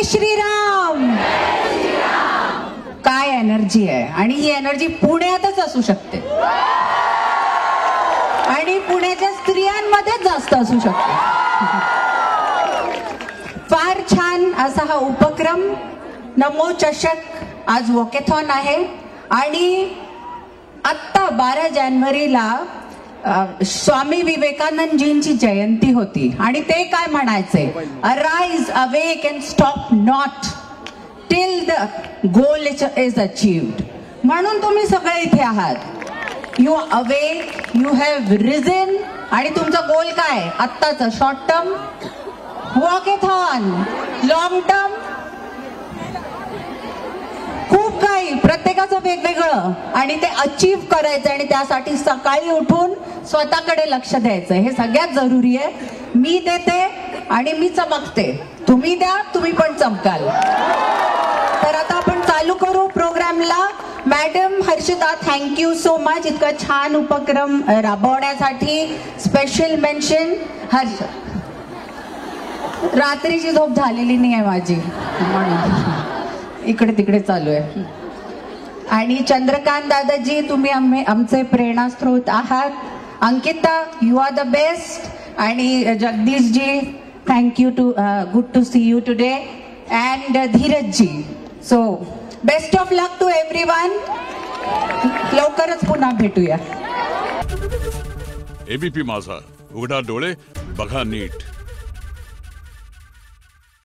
जय श्रीराम. काय एनर्जी आहे आणि ही एनर्जी पुण्यातच असू शकते आणि पुण्याच्या स्त्रियांमध्येच जास्त असू शकते. फार छान असा हा उपक्रम नमो चषक आज वॉकेथॉन आहे आणि आत्ता 12 जानेवारीला स्वामी विवेकानंदजींची जयंती होती आणि ते काय म्हणायचे, arise awake and stop not till the goal is achieved. म्हणून तुम्ही सगळे इथे आहात. You awake, you have reason आणि तुमचा गोल काय, आत्ताच short term walkathon, long term खूप काही, प्रत्येकाचं वेगवेगळं आणि ते अचीव करायचं आणि त्यासाठी सकाळी उठून स्वतःकडे लक्ष द्यायचं. हे सगळ्यात जरुरी आहे. मी देते आणि मी चमकते, तुम्ही द्या, तुम्ही पण चमकाल. तर आता आपण चालू करू प्रोग्रामला. Madam Harshita, thank you so much इतका छान उपक्रम राबवण्यासाठी. Special mention Harsh. रात्रीची झोप झालेली नाही आहे माझी म्हणून इकडे तिकडे चालू आहे. आणि चंद्रकांत दादाजी, तुम्ही आमचे प्रेरणास्त्रोत आहात. Ankita, you are the best. आणि Jagdish ji, thank you too, good to see you today. And Dheeraj ji, so best of luck to everyone. लवकरच पुन्हा भेटूया. एबीपी माझा, उघडा डोळे बघा नीट.